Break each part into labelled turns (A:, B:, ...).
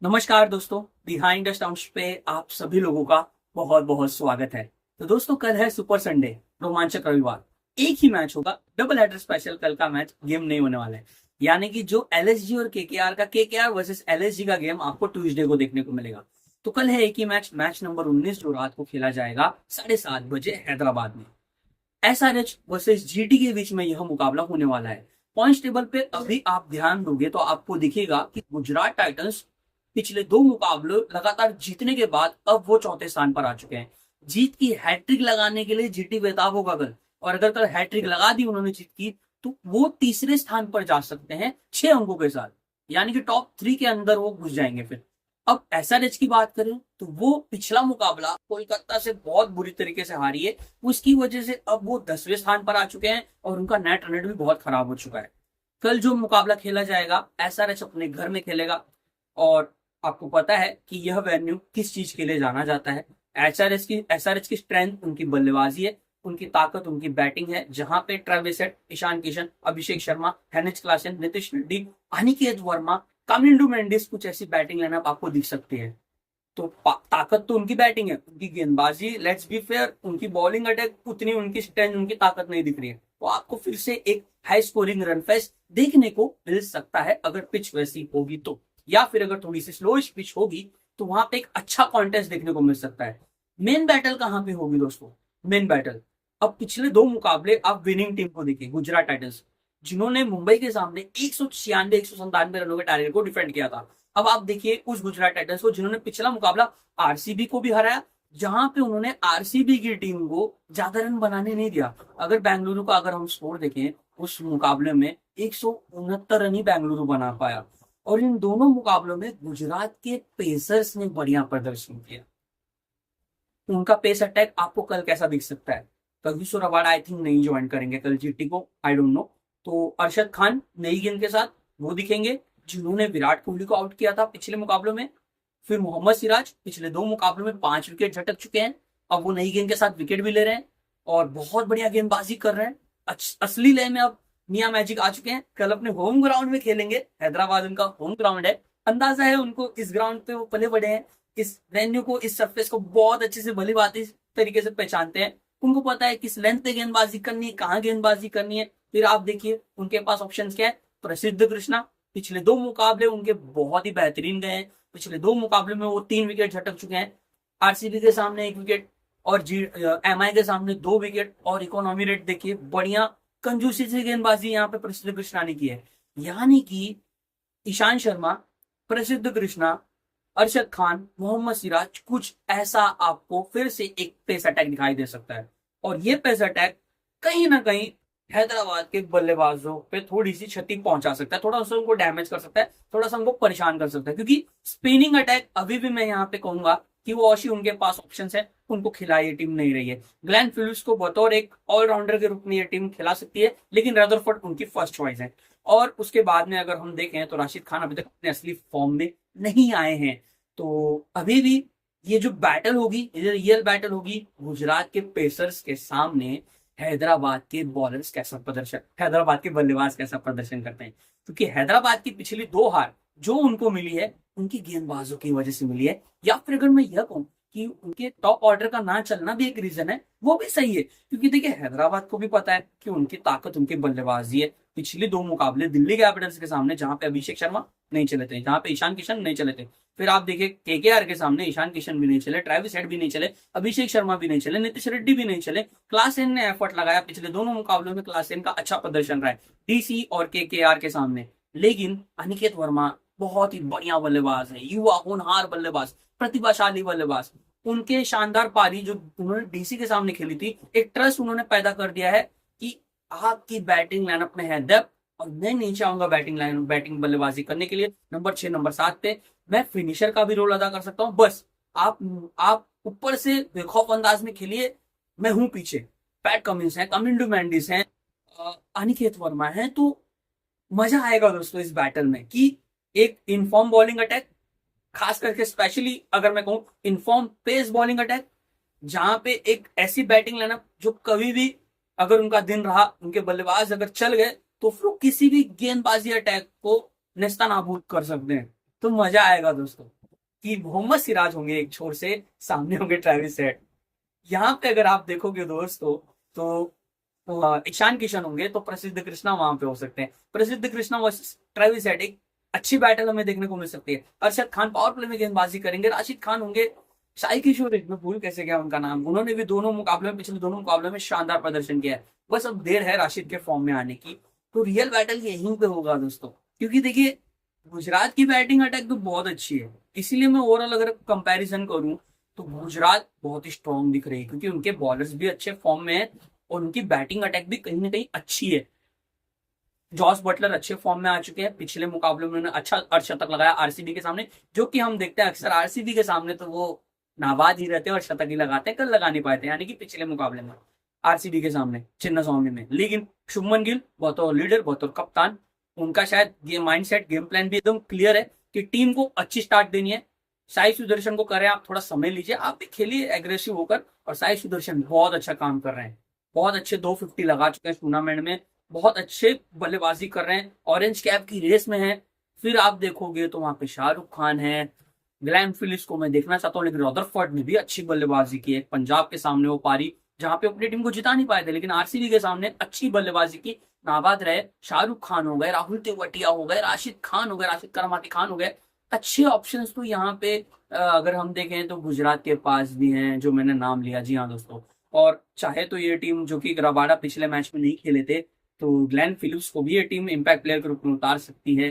A: नमस्कार दोस्तों, behind the stumps पे आप सभी लोगों का बहुत बहुत स्वागत है। तो दोस्तों, कल है सुपर संडे, रोमांचक रविवार। एक ही मैच होगा, डबल हेडर स्पेशल। कल का मैच गेम नहीं होने वाला है, यानी कि जो एलएसजी और केकेआर का केकेआर वर्सेस एलएसजी का गेम आपको ट्यूसडे को देखने को मिलेगा। तो कल है एक ही मैच, मैच नंबर 19, जो रात को खेला जाएगा 7:30 बजे हैदराबाद में। एसआरएच वर्सेस जीटी के बीच में यह मुकाबला होने वाला है। पॉइंट्स टेबल पे अभी आप ध्यान दोगे तो आपको दिखेगा कि गुजरात टाइटंस पिछले दो मुकाबले लगातार जीतने के बाद अब वो चौथे स्थान पर आ चुके हैं। जीत की हैट्रिक लगाने के लिए जीटी बेताब होगा कल, और अगर कल हैट्रिक लगा दी उन्होंने जीत की, तो वो तीसरे स्थान पर जा सकते हैं 6 अंकों के साथ, यानी कि टॉप 3 के अंदर वो घुस जाएंगे। फिर अब एसआरएच की बात करें तो वो पिछला मुकाबला कोलकाता से बहुत बुरी तरीके से हारी है। उसकी वजह से अब वो 10वें स्थान पर आ चुके हैं और उनका नेट रन रेट भी बहुत खराब हो चुका है। कल जो मुकाबला खेला जाएगा, एसआरएच अपने घर में खेलेगा। और आपको पता है कि यह वेन्यू किस चीज के लिए जाना जाता है। एसआरएच की स्ट्रेंथ उनकी बल्लेबाजी है, उनकी ताकत उनकी बैटिंग है, जहां पे Travis head, Ishan Kishan, Abhishek Sharma, हेनिच Klaasen, Nitish Reddy, Aniket Verma, Kamindu Mendis, कुछ ऐसी बैटिंग लाइनअप आपको दिख सकती है। तो ताकत तो उनकी बैटिंग है, उनकी गेंदबाजी, लेट्स बी फेयर, उनकी बॉलिंग अटैक उतनी उनकी स्ट्रेंथ, उनकी ताकत नहीं दिख रही है। तो आपको फिर से एक हाई स्कोरिंग रन फेस्ट देखने को मिल सकता है अगर पिच वैसी होगी तो, या फिर अगर थोड़ी सी स्लो पिच होगी तो वहां पे एक अच्छा कॉन्टेस्ट देखने को मिल सकता है। मेन बैटल कहां पे होगी दोस्तों? मेन बैटल अब पिछले दो मुकाबले आप विनिंग टीम को देखिए, गुजरात टाइटंस, जिन्होंने मुंबई के सामने 196-197 रनों के टारगेट को डिफेंड किया था। अब आप देखिए उस गुजरात टाइटंस को जिन्होंने पिछला मुकाबला आरसीबी को भी हराया, जहां पे उन्होंने आरसीबी की टीम को ज्यादा रन बनाने नहीं दिया। अगर बेंगलुरु का अगर हम स्कोर देखें, उस मुकाबले में 169 रन ही बेंगलुरु बना पाया। और इन दोनों मुकाबलों में गुजरात के पेसर्स ने बढ़िया प्रदर्शन किया। उनका पेस अटैक आपको कल कैसा दिख सकता है? कगिसो रबाडा आई थिंक नहीं ज्वाइन करेंगे कल जीटी को, आई डोंट नो। तो अरशद खान नई गेंद के साथ वो दिखेंगे, जिन्होंने विराट कोहली को आउट किया था पिछले मुकाबलों में। फिर मोहम्मद सिराज पिछले दो मुकाबलों में 5 विकेट झटक चुके हैं, अब वो नई गेंद के साथ विकेट भी ले रहे हैं और बहुत बढ़िया गेंदबाजी कर रहे हैं। असली लय में अब मियां मैजिक आ चुके हैं। कल अपने होम ग्राउंड में खेलेंगे, हैदराबाद उनका होम ग्राउंड है। अंदाजा है उनको, इस ग्राउंड पे वो पले बड़े हैं, इस वेन्यू को, इस सरफेस को बहुत अच्छे से भली बात तरीके से पहचानते हैं। उनको पता है किस लेंथ पे गेंदबाजी करनी है, कहाँ गेंदबाजी करनी है। फिर आप देखिए उनके पास ऑप्शन क्या है। प्रसिद्ध कृष्णा, पिछले दो मुकाबले उनके बहुत ही बेहतरीन गए हैं। पिछले दो मुकाबले में वो 3 विकेट झटक चुके हैं। आरसीबी के सामने 1 विकेट और एमआई के सामने 2 विकेट। और इकोनॉमी रेट देखिए, बढ़िया कंजूसी से गेंदबाजी यहाँ पे प्रसिद्ध कृष्णा ने की है। यानी कि ईशान शर्मा, प्रसिद्ध कृष्णा, अरशद खान, मोहम्मद सिराज, कुछ ऐसा आपको फिर से एक पेस अटैक दिखाई दे सकता है। और ये पेस अटैक कहीं ना कहीं हैदराबाद के बल्लेबाजों पे थोड़ी सी क्षति पहुंचा सकता है, थोड़ा सा उनको डैमेज कर सकता है, थोड़ा सा उनको परेशान कर सकता है। क्योंकि स्पिनिंग अटैक अभी भी मैं यहाँ पे कहूंगा कि वो औशी उनके पास ऑप्शन है, उनको खिलाई ये टीम नहीं रही है। ग्लेन फिलिप्स को बतौर एक ऑलराउंडर के रूप में ये टीम खिला सकती है, लेकिन रदरफोर्ड उनकी फर्स्ट चॉइस है। और उसके बाद में अगर हम देखें तो राशिद खान अभी तक अपने असली फॉर्म में नहीं आए हैं। तो अभी भी ये जो बैटल होगी, ये रियल बैटल होगी, गुजरात के पेसर्स के सामने हैदराबाद के बॉलर्स कैसा प्रदर्शन, हैदराबाद के बल्लेबाज कैसा प्रदर्शन करते हैं। क्योंकि हैदराबाद की पिछली दो हार जो उनको मिली है, उनकी गेंदबाजों की वजह से मिली है। या फिर अगर मैं यह कहूं कि उनके टॉप ऑर्डर का ना चलना भी एक रीजन है, वो भी सही है। क्योंकि देखिए हैदराबाद को भी पता है कि उनकी ताकत उनकी बल्लेबाजी है। पिछले दो मुकाबले दिल्ली कैपिटल्स के सामने, जहां पे अभिषेक शर्मा नहीं चले थे, जहां पे ईशान किशन नहीं चले थे। फिर आप देखिए केकेआर के सामने ईशान किशन भी नहीं चले, ट्रेविस हेड भी नहीं चले, अभिषेक शर्मा भी नहीं चले, नीतीश रेड्डी भी नहीं चले। क्लासेन ने एफर्ट लगाया, पिछले दोनों मुकाबलों में क्लासेन का अच्छा प्रदर्शन रहा है डीसी और केकेआर के सामने। लेकिन अनिकेत वर्मा बहुत ही बढ़िया बल्लेबाज है, युवा होनहार बल्लेबाज, प्रतिभाशाली बल्लेबाज। उनके शानदार पारी जो उन्होंने डीसी के सामने खेली थी, एक ट्रस्ट उन्होंने पैदा कर दिया है कि आपकी बैटिंग लाइनअप में है डेप्थ, और मैं नहीं चाहूंगा बैटिंग बल्लेबाजी करने के लिए नंबर 6 नंबर 7 पे मैं फिनिशर का भी रोल अदा कर सकता हूं। बस आप ऊपर से बेखौफ अंदाज में खेलिए, मैं हूं पीछे। पैट कमिंस है, कमिंडू मैंडिस है, अनिकेत वर्मा है। तो मजा आएगा दोस्तों इस बैटल में कि एक इनफॉर्म बॉलिंग अटैक, खास करके स्पेशली अगर मैं कहूं इनफॉर्म पेस बॉलिंग अटैक, जहां पे एक ऐसी बैटिंग लाइनअप जो कभी भी अगर उनका दिन रहा, उनके बल्लेबाज अगर चल गए, तो फिर किसी भी गेंदबाजी अटैक को नेस्तानाबूद कर सकते हैं। तो मजा आएगा दोस्तों कि मोहम्मद सिराज होंगे एक छोर से, सामने होंगे ट्रेविस हेड। यहाँ पे अगर आप देखोगे दोस्तों तो ईशान किशन होंगे, तो प्रसिद्ध कृष्णा वहां पे हो सकते हैं। प्रसिद्ध कृष्णा वर्सेस ट्रेविस हेड, एक अच्छी बैटल हमें देखने को मिल सकती है। अरशद खान पावर प्ले में गेंदबाजी करेंगे, राशिद खान होंगे, साई किशोर, मैं भूल कैसे गया उनका नाम, उन्होंने भी दोनों मुकाबले में, पिछले दोनों मुकाबले में शानदार प्रदर्शन किया है। बस अब देर है राशिद के फॉर्म में आने की। तो रियल बैटल यहीं पे होगा दोस्तों, क्योंकि देखिए गुजरात की बैटिंग अटैक तो बहुत अच्छी है, इसीलिए मैं ओवरऑल अगर कंपैरिजन करूं तो गुजरात बहुत ही स्ट्रांग दिख रही है, क्योंकि उनके बॉलर्स भी अच्छे फॉर्म में है और उनकी बैटिंग अटैक भी कहीं ना कहीं अच्छी है। जॉस बटलर अच्छे फॉर्म में आ चुके हैं, पिछले मुकाबले में उन्होंने अच्छा अर्धशतक लगाया आरसीबी के सामने, जो कि हम देखते हैं अक्सर आरसीबी के सामने तो वो नाबाद ही रहते हैं और शतक ही लगाते हैं, कल लगा नहीं पाए थे, यानी कि पिछले मुकाबले में आरसीबी के सामने चिन्नास्वामी में। लेकिन शुभमन गिल बतौर लीडर, बतौर कप्तान, उनका शायद ये माइंड सेट, गेम प्लान भी एकदम क्लियर है कि टीम को अच्छी स्टार्ट देनी है। साई सुदर्शन को करें आप, थोड़ा समय लीजिए, आप भी खेलिए एग्रेसिव होकर। और साई सुदर्शन बहुत अच्छा काम कर रहे हैं, बहुत अच्छे 250 लगा चुके हैं टूर्नामेंट में, बहुत अच्छे बल्लेबाजी कर रहे हैं, ऑरेंज कैप की रेस में है। फिर आप देखोगे तो वहां पे शाहरुख खान है, ग्लैन फिलिप्स को मैं देखना चाहता हूँ, लेकिन रदरफोर्ड ने भी अच्छी बल्लेबाजी की है। पंजाब के सामने वो पारी जहां पे अपनी टीम को जिता नहीं पाए थे, लेकिन आरसीबी के सामने अच्छी बल्लेबाजी की, नाबाद रहे। शाहरुख खान हो गए, राहुल तेवतिया हो गए, राशिद खान हो गए, राशिद करमाती खान हो गए, अच्छे ऑप्शंस तो यहाँ पे अगर हम देखें तो गुजरात के पास भी हैं, जो मैंने नाम लिया। जी हाँ दोस्तों, और चाहे तो ये टीम, जो कि रबाडा पिछले मैच में नहीं खेले थे, तो ग्लेन फिलिप्स को भी ये टीम इम्पैक्ट प्लेयर के रूप में उतार सकती है।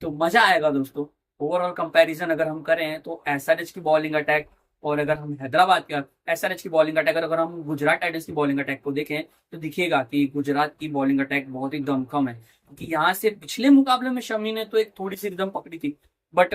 A: तो मजा आएगा दोस्तों। ओवरऑल कंपैरिजन अगर हम करें तो एसआरएच की बॉलिंग अटैक, और अगर हम हैदराबाद का एसआरएच की बॉलिंग अटैक, अगर हम गुजरात टाइटंस की बॉलिंग अटैक को देखें तो दिखेगा कि गुजरात की बॉलिंग अटैक बहुत ही दमखम है, क्योंकि यहाँ से पिछले मुकाबले में शमी ने तो एक थोड़ी सी रिदम पकड़ी थी, बट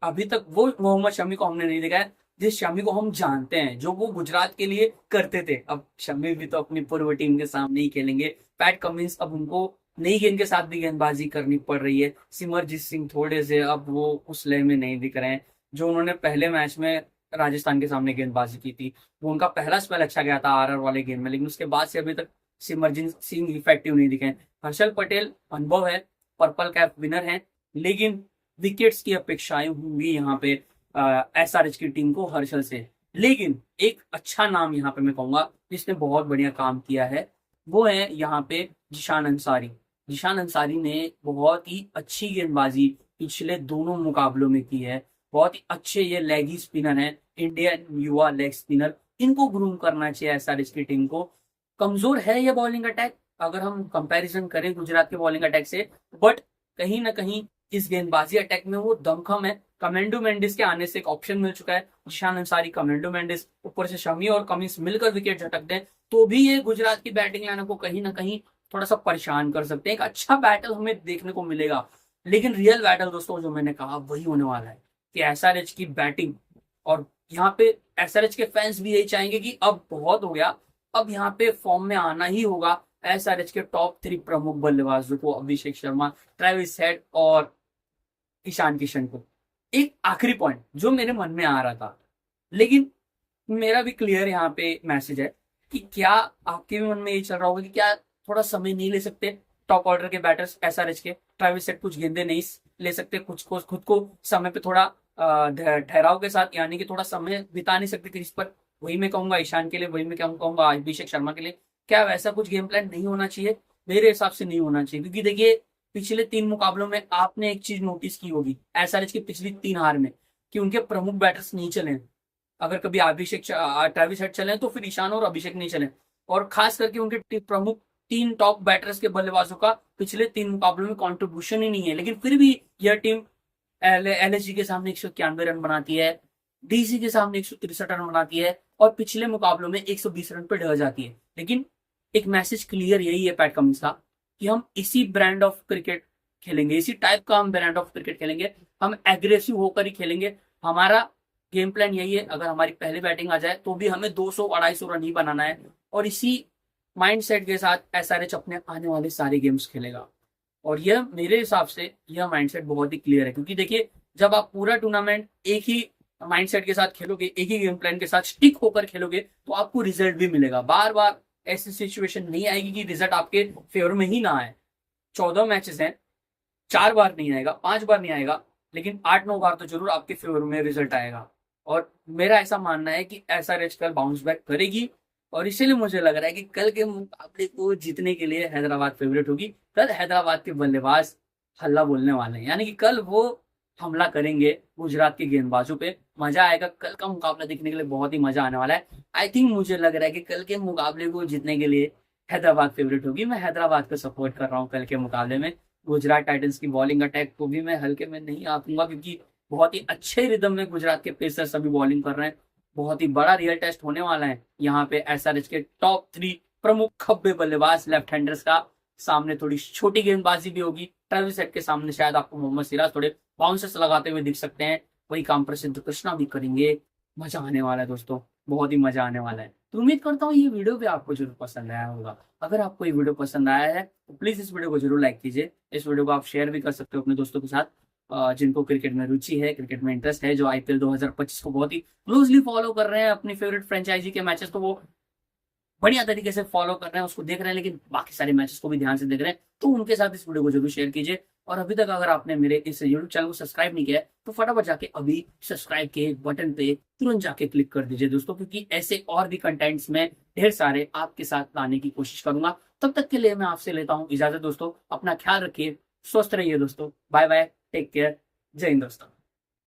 A: अभी तक वो मोहम्मद शमी को हमने नहीं देखा है, जिस शमी को हम जानते हैं, जो वो गुजरात के लिए करते थे। अब शमी भी तो अपनी पूर्व टीम के सामने ही खेलेंगे। पैट कमिंस, अब उनको नई गेंद के साथ भी गेंदबाजी करनी पड़ रही है। सिमरजीत सिंह थोड़े से अब वो उस लय में नहीं दिख रहे हैं जो उन्होंने पहले मैच में राजस्थान के सामने गेंदबाजी की थी। वो उनका पहला स्पेल अच्छा गया था आरआर वाले गेम में, लेकिन उसके बाद से अभी तक सिमरजीत सिंह इफेक्टिव नहीं दिखे। हर्षल पटेल अनुभव है, पर्पल कैप विनर है, लेकिन विकेट्स की अपेक्षाएं होंगी यहाँ पे एसआरएच की टीम को हर्षल से। लेकिन एक अच्छा नाम यहाँ पे मैं कहूंगा जिसने बहुत बढ़िया काम किया है, वो है यहाँ पे जिशान अंसारी। जिशान अंसारी ने बहुत ही अच्छी गेंदबाजी पिछले दोनों मुकाबलों में की है। बहुत ही अच्छे ये लेगी स्पिनर हैं, इंडियन युवा लेग स्पिनर, इनको ग्रूम करना चाहिए एसआरएच की टीम को। कमजोर है ये बॉलिंग अटैक अगर हम कंपैरिजन करें गुजरात के बॉलिंग अटैक से, बट कहीं ना कहीं इस गेंदबाजी अटैक में वो दमखम है। कमेंडो मेंडिस के आने से एक ऑप्शन मिल चुका है, जिशान अंसारी, कमेंडो मेंडिस, ऊपर से शमी और कमिंस मिलकर विकेट झटक दें तो भी ये गुजरात की बैटिंग लाइन को कहीं ना कहीं थोड़ा सा परेशान कर सकते हैं। एक अच्छा बैटल हमें देखने को मिलेगा, लेकिन रियल बैटल दोस्तों जो मैंने कहा वही होने वाला है कि एसआरएच की बैटिंग, और यहाँ पे एसआरएच के फैंस भी यही चाहेंगे कि अब बहुत हो गया, अब यहाँ पे फॉर्म में आना ही होगा एसआरएच के टॉप 3 प्रमुख बल्लेबाजों को, अभिषेक शर्मा, ट्रेविस हेड और ईशान किशन को। एक आखिरी पॉइंट जो मेरे मन में आ रहा था, लेकिन मेरा भी क्लियर यहाँ पे मैसेज है कि क्या आपके भी मन में ये चल रहा होगा कि क्या थोड़ा समय नहीं ले सकते टॉप ऑर्डर के बैटर्स एसआरएच के? ट्रेविस हेड कुछ गेंदे नहीं ले सकते, कुछ को खुद को समय पे थोड़ा ठहराव के साथ, यानी कि थोड़ा समय बिता नहीं सकते क्रीज पर? वही मैं कहूंगा ईशान के लिए, वही मैं कहूंगा अभिषेक शर्मा के लिए। क्या वैसा कुछ गेम प्लान नहीं होना चाहिए? मेरे हिसाब से नहीं होना चाहिए, क्योंकि देखिए पिछले 3 मुकाबलों में आपने एक चीज नोटिस की होगी एसआरएच की पिछली 3 हार में, कि उनके प्रमुख बैटर्स नहीं चले। अगर कभी अभिषेक ट्रेविस हेड चले तो फिर ईशान और अभिषेक नहीं चले, और खास करके उनके प्रमुख 3 टॉप बैटर्स के बल्लेबाजों का पिछले 3 मुकाबलों में कंट्रीब्यूशन ही नहीं है। लेकिन फिर भी यह टीम एलएसजी के सामने 191 रन बनाती है, डीसी के सामने 163 रन बनाती है, और पिछले मुकाबलों में 120 रन पर ढह जाती है। लेकिन एक मैसेज क्लियर यही है पैट कमिंस का कि हम इसी ब्रांड ऑफ क्रिकेट खेलेंगे, इसी टाइप का हम ब्रांड ऑफ क्रिकेट खेलेंगे, हम एग्रेसिव होकर ही खेलेंगे। हमारा गेम प्लान यही है, अगर हमारी पहली बैटिंग आ जाए तो भी हमें 200-250 रन ही बनाना है, और इसी माइंडसेट के साथ एसआरएच अपने आने वाले सारे गेम्स खेलेगा। और यह मेरे हिसाब से यह माइंडसेट बहुत ही क्लियर है, क्योंकि देखिए जब आप पूरा टूर्नामेंट एक ही माइंडसेट के साथ खेलोगे, एक ही गेम प्लान के साथ स्टिक होकर खेलोगे, तो आपको रिजल्ट भी मिलेगा। बार बार ऐसी सिचुएशन नहीं आएगी कि रिजल्ट आपके फेवर में ही ना आए। 14 मैचेस हैं, 4 बार नहीं आएगा, 5 बार नहीं आएगा, लेकिन 8-9 बार तो जरूर आपके फेवर में रिजल्ट आएगा। और मेरा ऐसा मानना है कि एसआरएच कल बाउंस बैक करेगी, और इसीलिए मुझे लग रहा है कि कल के मुकाबले को जीतने के लिए हैदराबाद फेवरेट होगी। कल हैदराबाद के बल्लेबाज हल्ला बोलने वाले हैं, यानी कि कल वो हमला करेंगे गुजरात के गेंदबाजों पे। मजा आएगा, कल का मुकाबला देखने के लिए बहुत ही मजा आने वाला है। आई थिंक मुझे लग रहा है कि कल के मुकाबले को जीतने के लिए हैदराबाद फेवरेट होगी। मैं हैदराबाद को सपोर्ट कर रहा हूँ कल के मुकाबले में। गुजरात टाइटंस की बॉलिंग अटैक को भी मैं हल्के में नहीं आंकूंगा, क्योंकि बहुत ही अच्छे रिदम में गुजरात के पेसर्स अभी बॉलिंग कर रहे हैं। बहुत ही बड़ा रियल टेस्ट होने वाला है यहाँ पे एसआरएच के टॉप 3 प्रमुख खब्बे बल्लेबाज लेफ्ट हैंडर्स का। सामने थोड़ी छोटी गेंदबाजी भी होगी। ट्रेविस हेड के सामने शायद आपको मोहम्मद सिराज थोड़े बाउंसर्स लगाते हुए दिख सकते हैं। वही काम प्रसिद्ध कृष्णा भी करेंगे। मजा आने वाला है दोस्तों, बहुत ही मजा आने वाला है। तो उम्मीद करता हूँ ये वीडियो भी आपको जरूर पसंद आया होगा। अगर आपको ये वीडियो पसंद आया है तो प्लीज इस वीडियो को जरूर लाइक कीजिए। इस वीडियो को आप शेयर भी कर सकते हो अपने दोस्तों के साथ, जिनको क्रिकेट में रुचि है, क्रिकेट में इंटरेस्ट है, जो आईपीएल 2025 को बहुत ही क्लोजली फॉलो कर रहे हैं। अपनी फेवरेट फ्रेंचाइजी के मैचेस को वो बढ़िया तरीके से फॉलो कर रहे हैं, उसको देख रहे हैं, लेकिन बाकी सारे मैचेस को भी ध्यान से देख रहे हैं। तो उनके साथ इस वीडियो को जरूर शेयर कीजिए। और अभी तक अगर आपने मेरे इस यूट्यूब चैनल को सब्सक्राइब नहीं किया है तो फटाफट जाके अभी सब्सक्राइब के बटन पे तुरंत जाके क्लिक कर दीजिए दोस्तों, क्योंकि ऐसे और भी कंटेंट्स में ढेर सारे आपके साथ लाने की कोशिश करूंगा। तब तक के लिए मैं आपसे लेता हूँ इजाजत दोस्तों। अपना ख्याल रखिए, स्वस्थ रहिए दोस्तों। बाय बाय, टेक केयर, जय हिंद दोस्तों।